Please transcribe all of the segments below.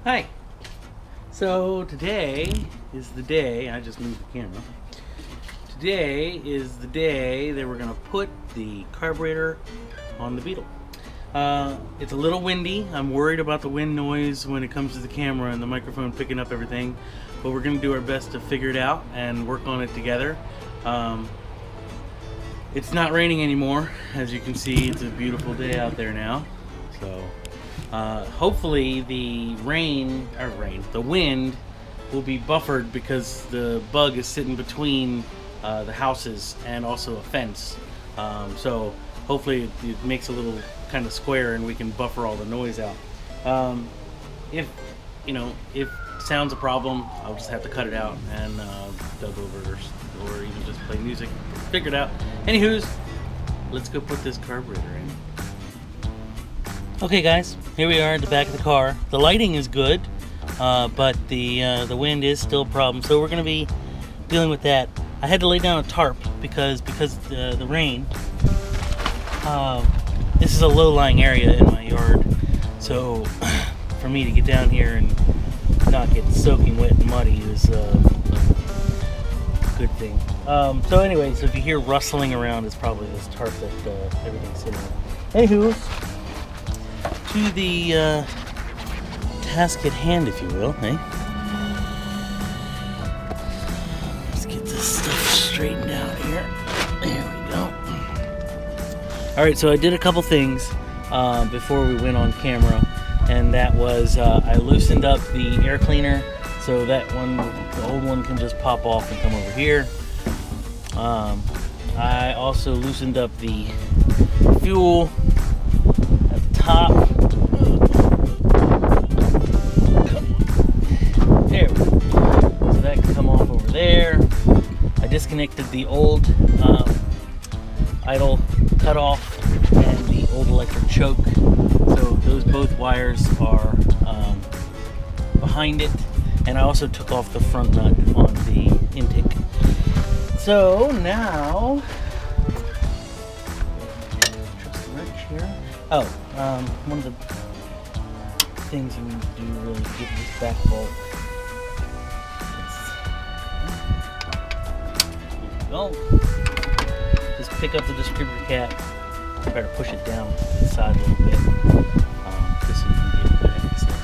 Hi. So today is the day, I just moved the camera. Today is the day that we're going to put the carburetor on the Beetle. It's a little windy. I'm worried about the wind noise when it comes to the camera and the microphone picking up everything. But we're going to do our best to figure it out and work on it together. It's not raining anymore. As you can see, it's a beautiful day out there now. So hopefully the the wind will be buffered because the bug is sitting between the houses and also a fence. So hopefully it makes a little kind of square and we can buffer all the noise out. If sound's a problem, I'll just have to cut it out and dub over it or even just play music. Figure it out. Anywho's, let's go put this carburetor in. Okay guys, here we are at the back of the car. The lighting is good, but the wind is still a problem, so we're going to be dealing with that. I had to lay down a tarp because the rain. This is a low-lying area in my yard, so for me to get down here and not get soaking wet and muddy is a good thing. So anyway, so if you hear rustling around, it's probably this tarp that everything's sitting on. Anywho, to the task at hand, if you will, eh? Let's get this stuff straightened out here. There we go. Alright, so I did a couple things before we went on camera, and that was I loosened up the air cleaner so that the old one can just pop off and come over here. I also loosened up the fuel at the top. There we go. So that can come off over there. I disconnected the old idle cutoff and the old electric choke. So those both wires are behind it. And I also took off the front nut on the intake. So now, trust the wrench here. Oh, one of the things you need to do really to get this back bolt. Here we go. Just pick up the distributor cap. Try to push it down the side a little bit, just so you can get good access.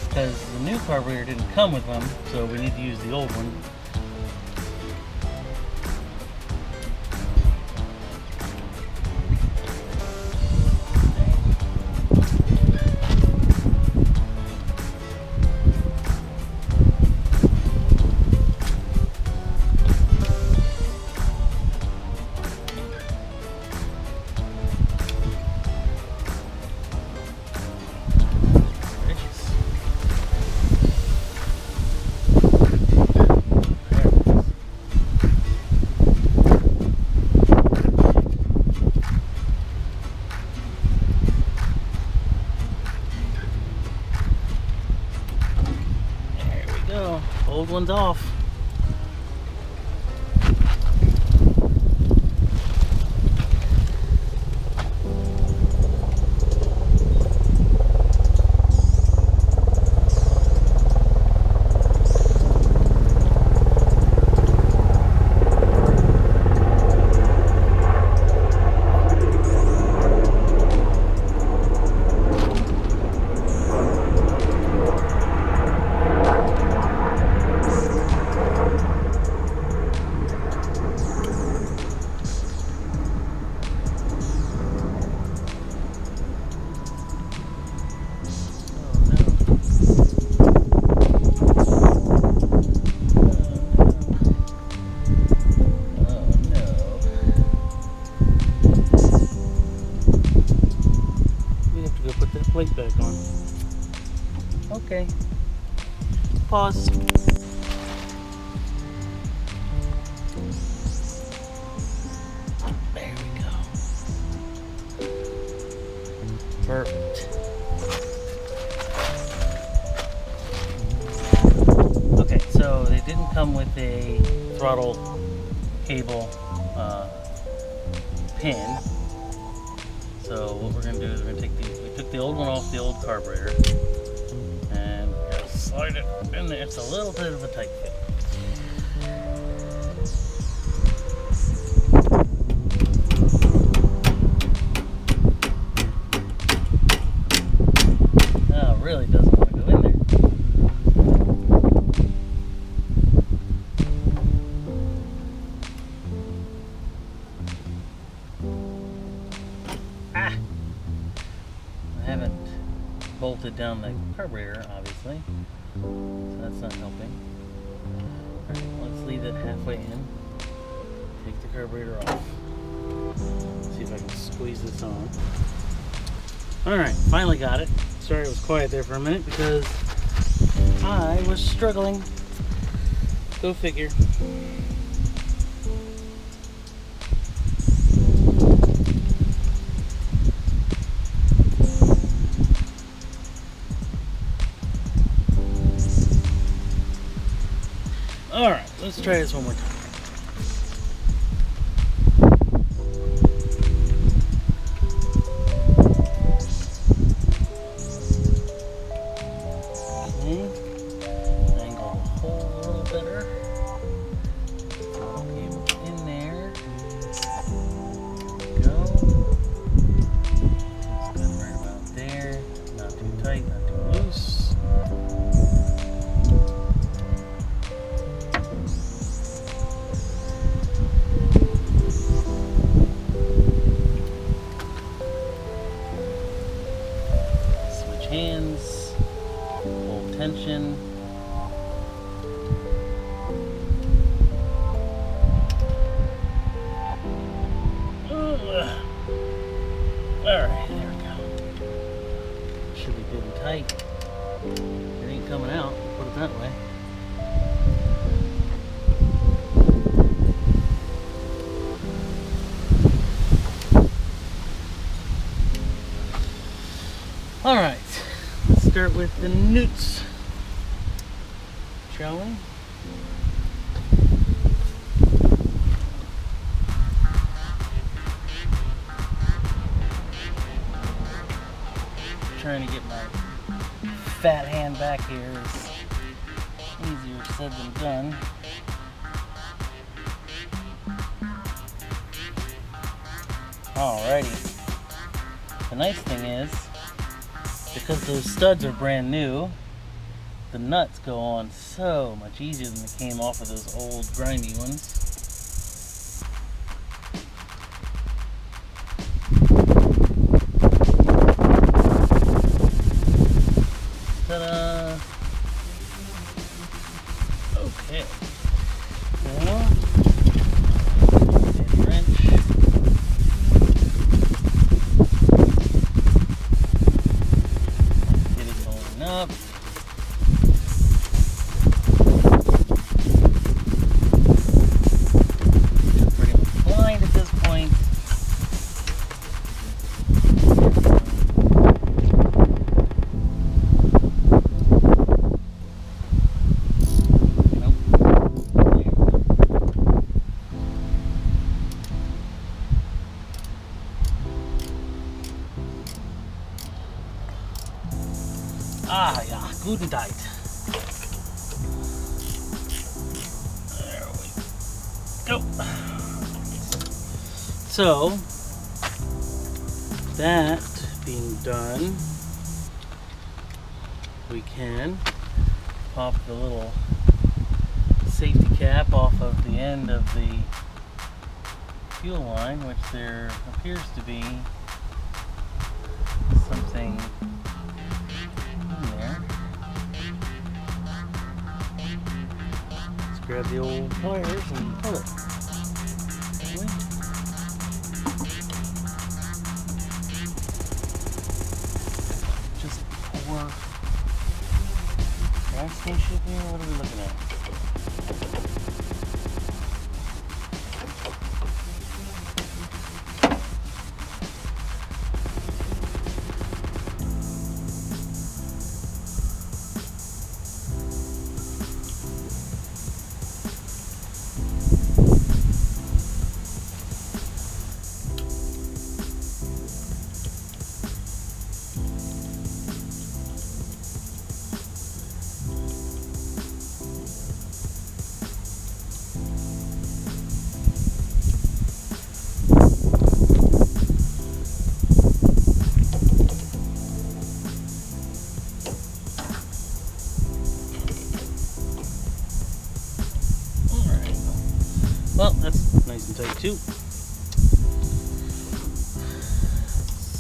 Because the new carburetor didn't come with them, so we need to use the old one. Old one's off. Okay. Pause. There we go. Perfect. Okay, so they didn't come with a throttle cable pin. So what we're going to do is we're going to we took the old one off the old carburetor and we're going to slide it in there. It's a little bit of a tight fit. Oh, it really doesn't want to go in there. Ah! I haven't bolted down the carburetor, obviously, so that's not helping. Alright, let's leave it halfway in. Take the carburetor off. See if I can squeeze this on. Alright, finally got it. Sorry it was quiet there for a minute because I was struggling. Go figure. Alright, let's try this one more time. Okay, angle the hole a little better. Okay, in there. There we go. It's good right about there. Not too tight, not too loose. Hands, hold tension. Alright, there we go. Should be good and tight. It ain't coming out, put it that way. Alright. Start with the newts, shall we? Trying to get my fat hand back here is easier said than done. Alrighty. The nice thing is, because those studs are brand new, the nuts go on so much easier than they came off of those old grindy ones. Ta-da! Okay. Now, wrench. Up. Pretty much blind at this point. Nope. Ah, yeah, good and tight. There we go. So, that being done, we can pop the little safety cap off of the end of the fuel line, which there appears to be something grab the old pliers and pull it. Just pour championship here? What are we looking at? Well, that's nice and tight too.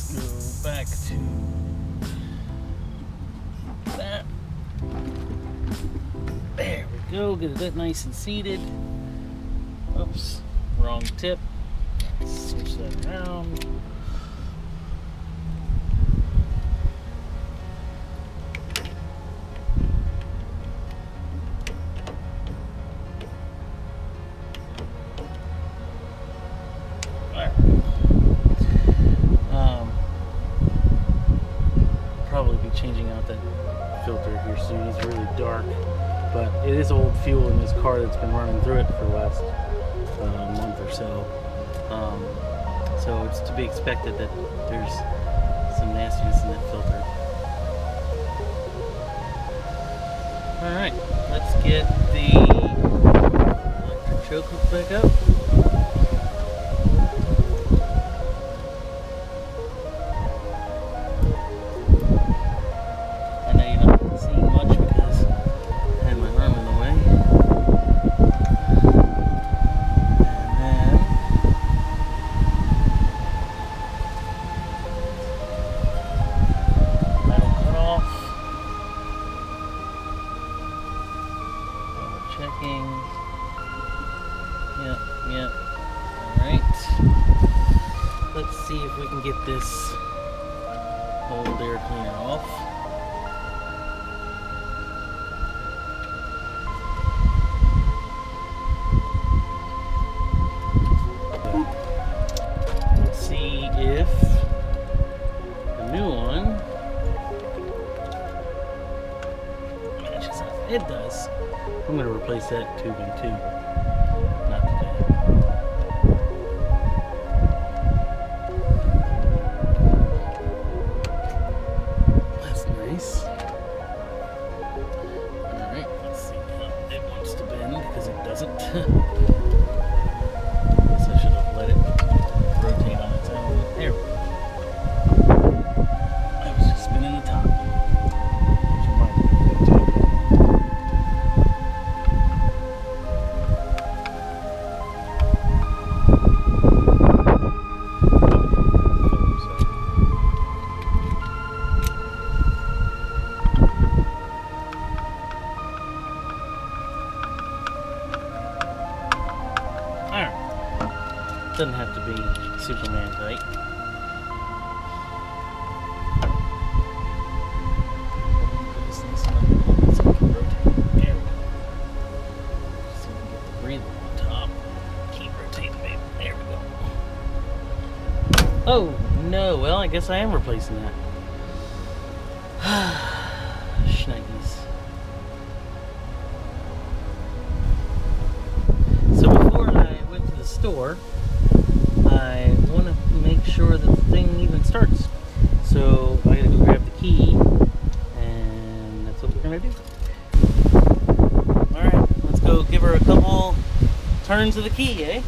Let's go back to that. There we go. Get that nice and seated. Oops, wrong tip. Let's switch that around. Probably be changing out that filter here soon. It's really dark, but it is old fuel in this car that's been running through it for the last month or so. So it's to be expected that there's some nastiness in that filter. All right, let's get the electric choke hook back up. Checking. Yep. Alright. Let's see if we can get this old air cleaner off. Let's see if the new one matches up. It does. I'm going to replace that tubing too. Not today. That's nice. Alright, let's see how it wants to bend because it doesn't. Guess I should have let it rotate on its own. There we go. I was just spinning the top. Doesn't have to be Superman tight. There we go. So we can get the breather on top. Keep rotating, baby. There we go. Oh no! Well, I guess I am replacing that. Schnikes. So before I went to the store, I want to make sure that the thing even starts. So I gotta go grab the key, and that's what we're gonna do. Alright, let's go give her a couple turns of the key, eh?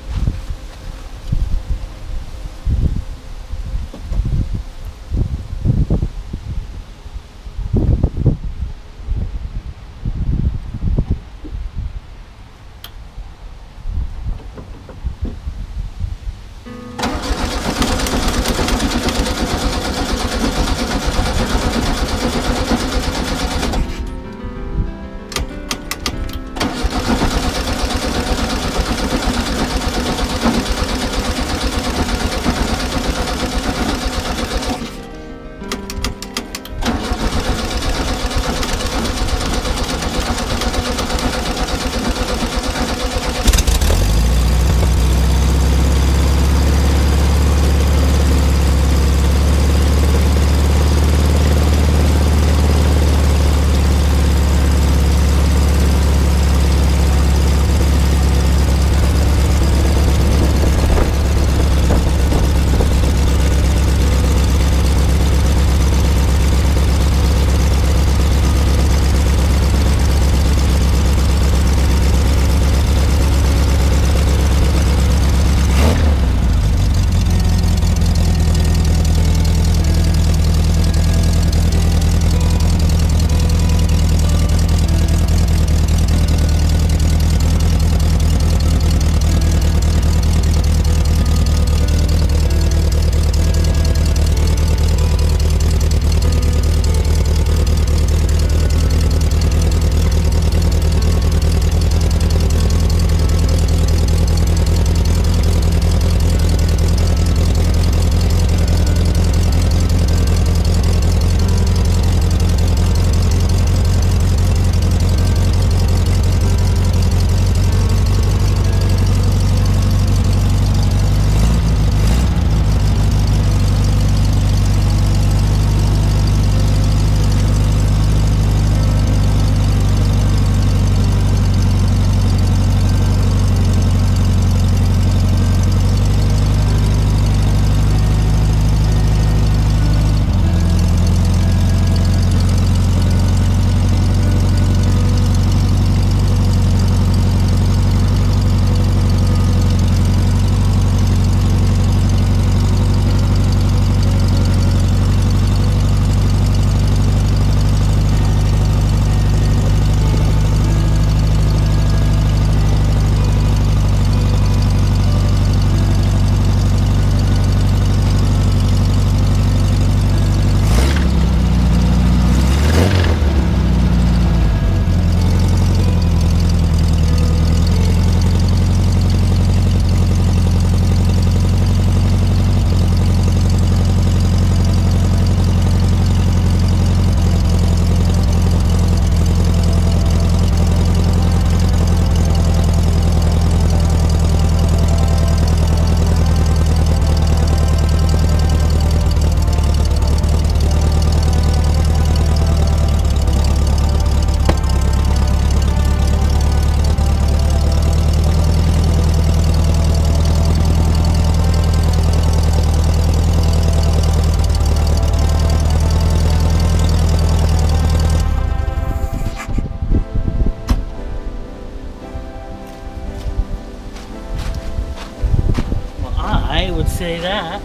I would say that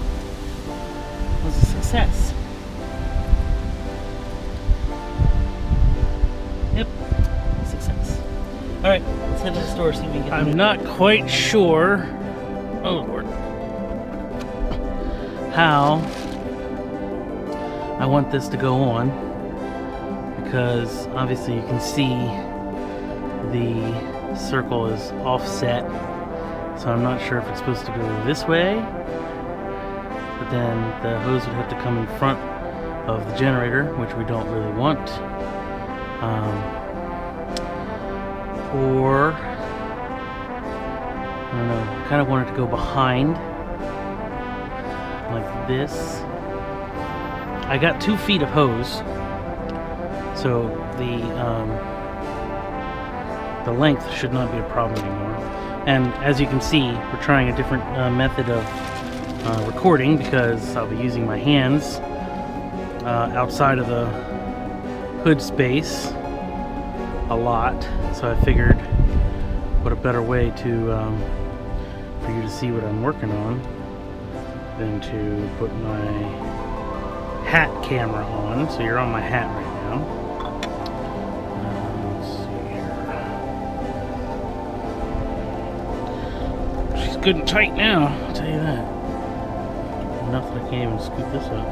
was a success. Yep, success. Alright, let's head to the store, see if we can get I'm not quite sure, oh Lord, how I want this to go on, because obviously you can see the circle is offset, so I'm not sure if it's supposed to go this way, but then the hose would have to come in front of the generator, which we don't really want, or I don't know, I kind of want it to go behind like this. I got 2 feet of hose, so the length should not be a problem anymore. And as you can see, we're trying a different method of recording, because I'll be using my hands outside of the hood space a lot. So I figured, what a better way to for you to see what I'm working on than to put my hat camera on. So you're on my hat right now. Let's see here. She's good and tight now, I'll tell you that. Enough that I can't even scoop this up.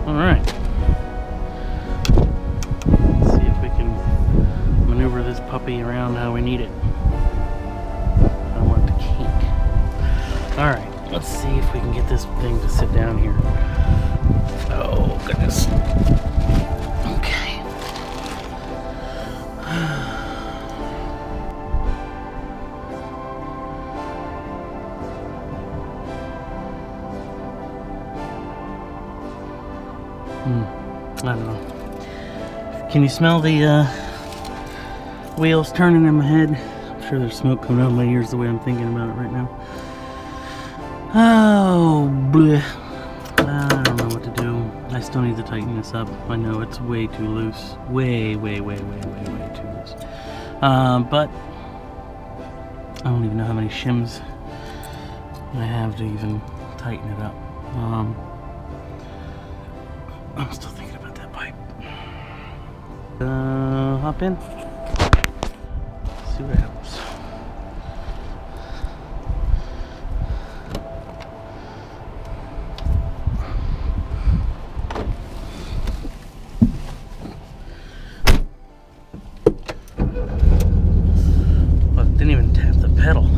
Alright, let's see if we can maneuver this puppy around how we need it. I don't want it to kink. Alright, let's see if we can get this thing to sit down here. Oh, goodness. Okay. I don't know. Can you smell the wheels turning in my head? I'm sure there's smoke coming out of my ears the way I'm thinking about it right now. Oh, bleh. I don't know what to do. I still need to tighten this up. I know it's way too loose. Way too loose. But I don't even know how many shims I have to even tighten it up. I'm still thinking about that pipe. Hop in. See what happens. Look, didn't even tap the pedal.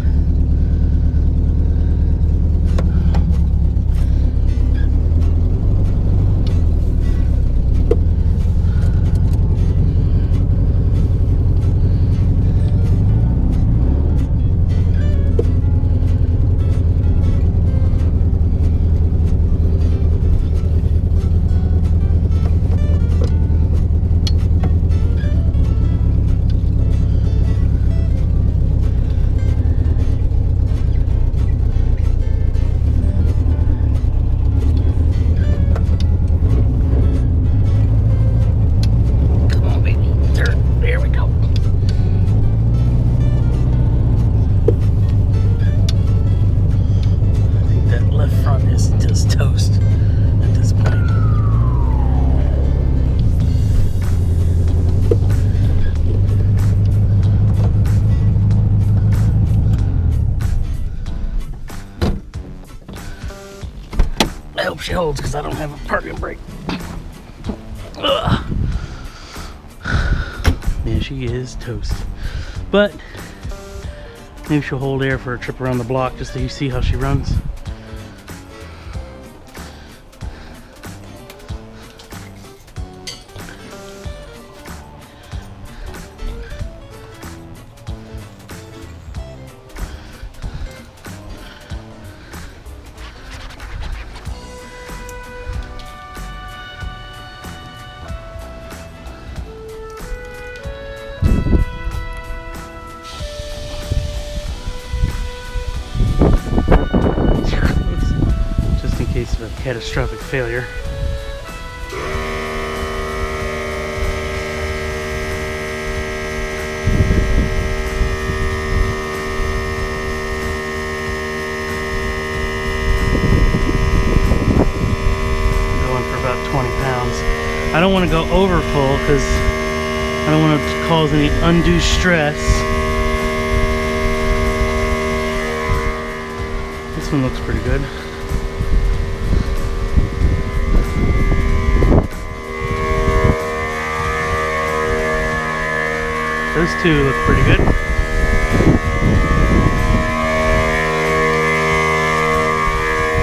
I hope she holds, because I don't have a parking brake. Ugh. Yeah, she is toast. But maybe she'll hold air for a trip around the block just so you see how she runs. catastrophic failure. Going for about 20 pounds. I don't want to go over full because I don't want to cause any undue stress. This one looks pretty good. Those two look pretty good.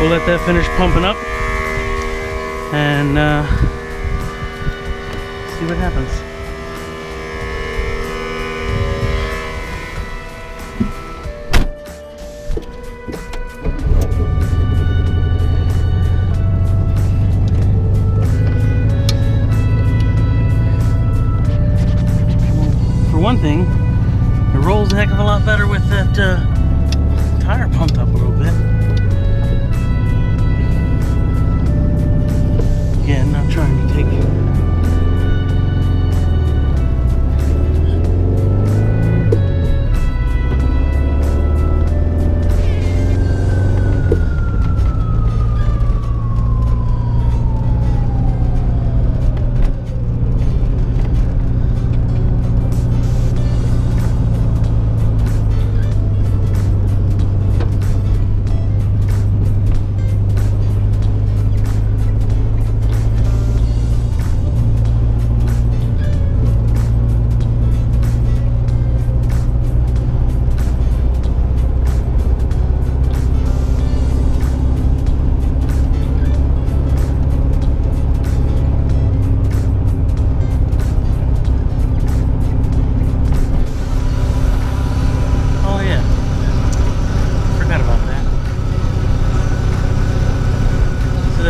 We'll let that finish pumping up and see what happens. One thing, it rolls a heck of a lot better with that tire pumped up a little bit. Again, not trying to take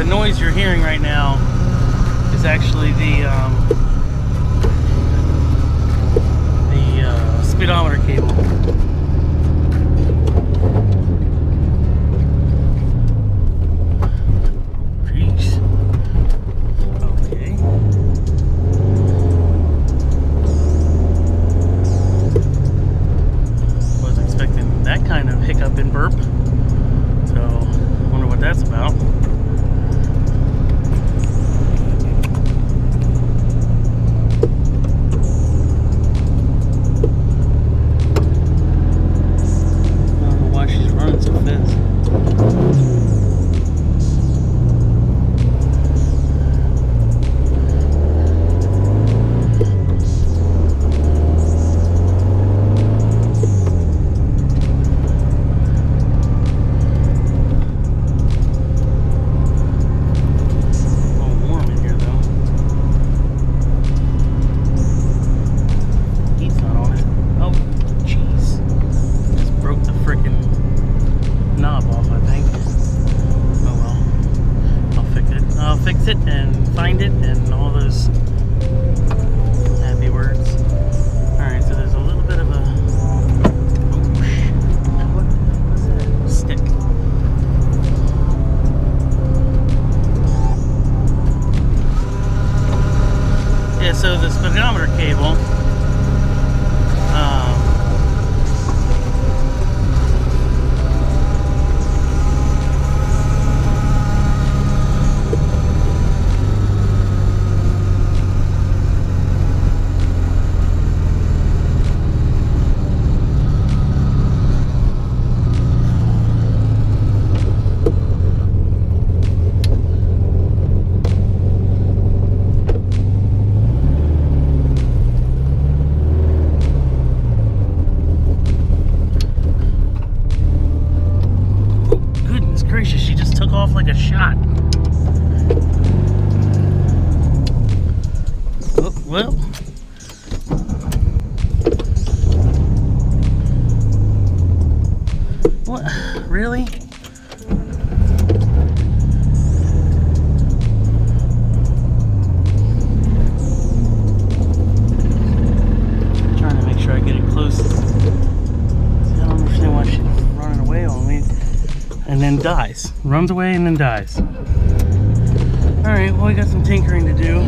noise you're hearing right now is actually the speedometer cable. Jeez. Okay. Wasn't expecting that kind of hiccup and burp. So, wonder what that's about. It and find it and all those happy words. Alright, so there's a little bit of a what's that? Stick. Yeah, so the speedometer cable she just took off like a shot. Oh, well. What? Really? Trying to make sure I get it close. I don't understand why she's running away on me. And then dies. Runs away and then dies. Alright, well, we got some tinkering to do.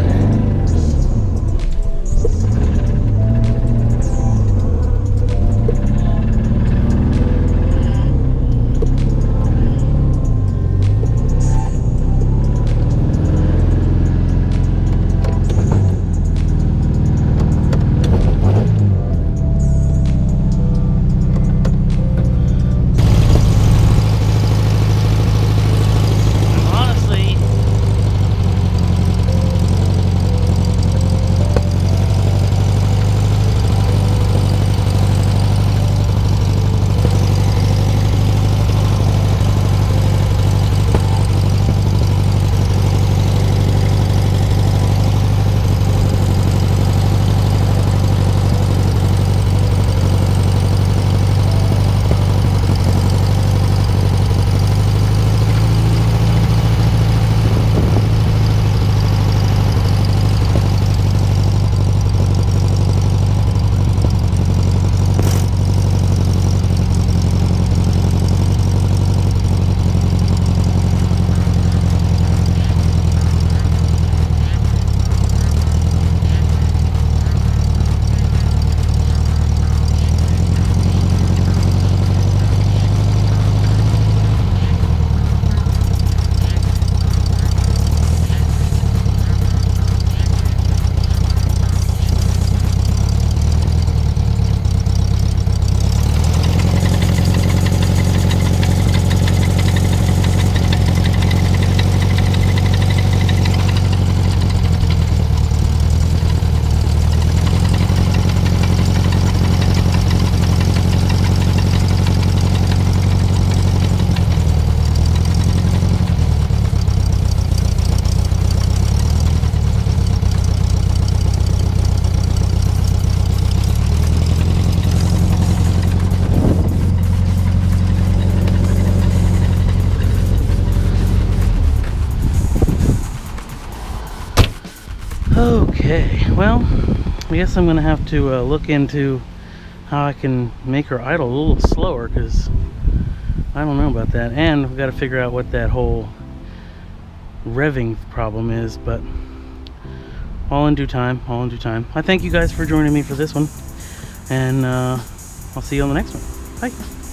Okay, well, I guess I'm gonna have to look into how I can make her idle a little slower, because I don't know about that, and we've got to figure out what that whole revving problem is, but all in due time, all in due time. I thank you guys for joining me for this one, and I'll see you on the next one. Bye.